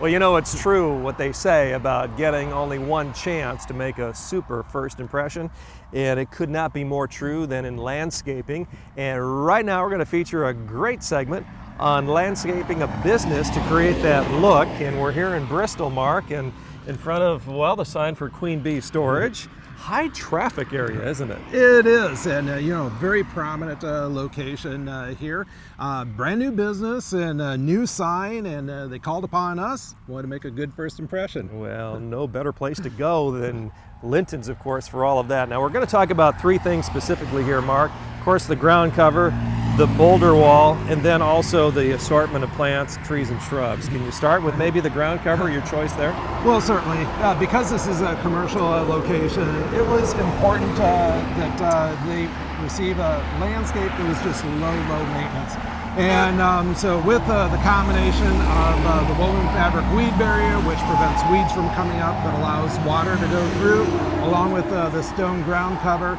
Well, you know, it's true what they say about getting only one chance to make a super first impression, and it could not be more true than in landscaping. And right now we're going to feature a great segment on landscaping a business to create that look. And we're here in Bristol, Mark, and in front of, well, the sign for Queen Bee Storage. High traffic area, isn't it? It is, and you know, very prominent location here. Brand new business and a new sign, and they called upon us. Wanted to make a good first impression. Well, no better place to go than Linton's, of course, for all of that. Now, we're going to talk about three things specifically here, Mark. Of course, the ground cover, the boulder wall, and then also the assortment of plants, trees, and shrubs. Can you start with maybe the ground cover, your choice there? Well, certainly. Because this is a commercial location, it was important that they receive a landscape that was just low maintenance. And so with the combination of the woven fabric weed barrier, which prevents weeds from coming up but allows water to go through, along with the stone ground cover,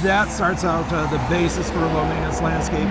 that starts out the basis for low maintenance landscaping.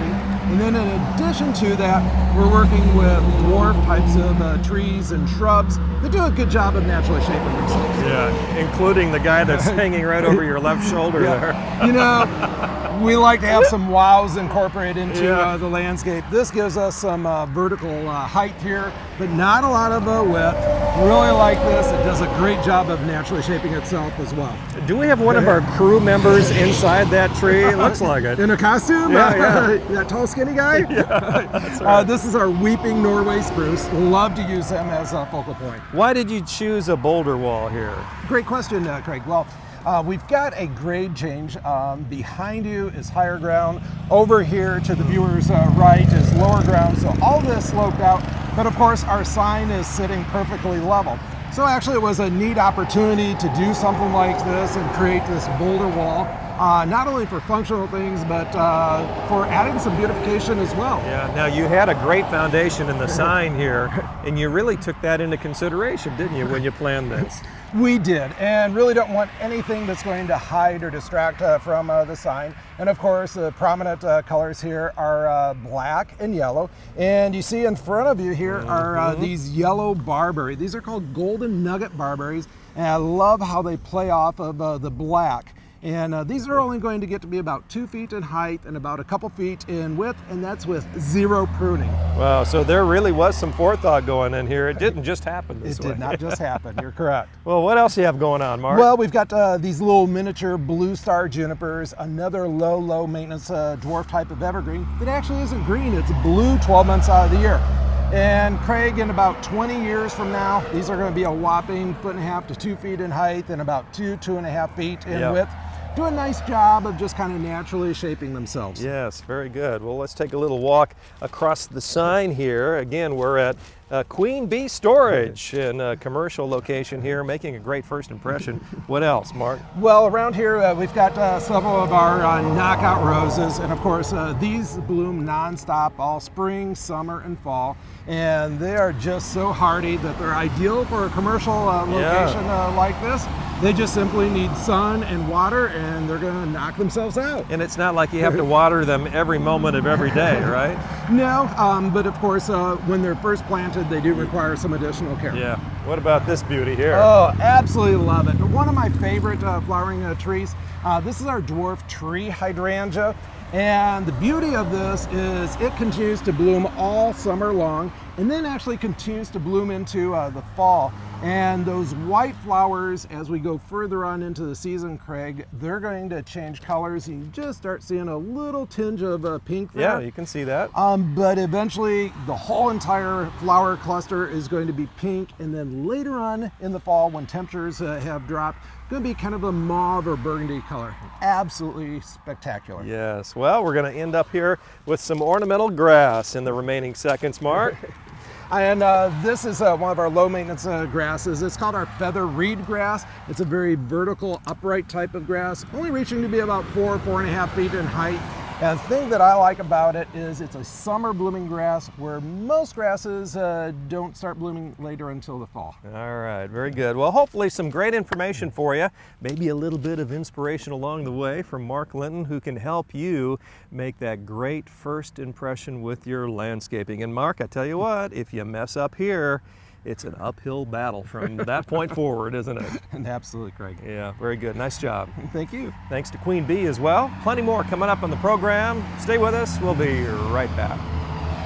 And then in addition to that, we're working with dwarf types of trees and shrubs that do a good job of naturally shaping themselves. Yeah, including the guy that's hanging right over your left shoulder there. You know, we like to have some wows incorporated into the landscape. This gives us some vertical height here, but not a lot of width. Really like this. It does a great job of naturally shaping itself as well. Do we have one of our crew members inside that tree? It looks like it. In a costume? Yeah. That tall, skinny guy? Yeah, that's right. This is our weeping Norway spruce. Love to use him as a focal point. Why did you choose a boulder wall here? Great question, Craig. Well, we've got a grade change. Behind you is higher ground. Over here to the viewer's right is lower ground. So all this sloped out, but of course our sign is sitting perfectly level. So actually it was a neat opportunity to do something like this and create this boulder wall, not only for functional things, but for adding some beautification as well. Yeah, now you had a great foundation in the sign here, and you really took that into consideration, didn't you, when you planned this? We did, and really don't want anything that's going to hide or distract from the sign. And of course, the prominent colors here are black and yellow. And you see in front of you here are these yellow barberry. These are called golden nugget barberries, and I love how they play off of the black. And these are only going to get to be about 2 feet in height and about a couple feet in width, and that's with zero pruning. Wow, so there really was some forethought going in here. It didn't just happen this way. It did not just happen, you're correct. Well, what else do you have going on, Mark? Well, we've got these little miniature blue star junipers, another low maintenance dwarf type of evergreen that actually isn't green, it's blue 12 months out of the year. And Craig, in about 20 years from now, these are going to be a whopping 1.5 to 2 feet in height and about 2.5 feet in width. Do a nice job of just kind of naturally shaping themselves. Yes, very good. Well, let's take a little walk across the sign here. Again, we're at Queen Bee Storage in a commercial location here, making a great first impression. What else, Mark? Well, around here we've got several of our knockout roses, and of course these bloom nonstop all spring, summer, and fall, and they are just so hardy that they're ideal for a commercial location like this. They just simply need sun and water, and they're going to knock themselves out. And it's not like you have to water them every moment of every day, right? No, but of course, when they're first planted, they do require some additional care. Yeah. What about this beauty here? Oh, absolutely love it. One of my favorite flowering trees. This is our dwarf tree hydrangea. And the beauty of this is it continues to bloom all summer long, and then actually continues to bloom into the fall. And those white flowers, as we go further on into the season, Craig, they're going to change colors. You just start seeing a little tinge of pink there. Yeah, you can see that. But eventually, the whole entire flower cluster is going to be pink. And then later on in the fall, when temperatures have dropped, going to be kind of a mauve or burgundy color. Absolutely spectacular. Yes, well, we're going to end up here with some ornamental grass in the remaining seconds, Mark. And this is one of our low maintenance grasses. It's called our feather reed grass. It's a very vertical, upright type of grass, only reaching to be about 4.5 feet in height. And the thing that I like about it is it's a summer blooming grass where most grasses don't start blooming later until the fall. All right, very good. Well, hopefully some great information for you, maybe a little bit of inspiration along the way from Mark Linton, who can help you make that great first impression with your landscaping. And Mark, I tell you what, if you mess up here, it's an uphill battle from that point forward, isn't it? And absolutely, Craig. Yeah, very good. Nice job. Thank you. Thanks to Queen Bee as well. Plenty more coming up on the program. Stay with us. We'll be right back.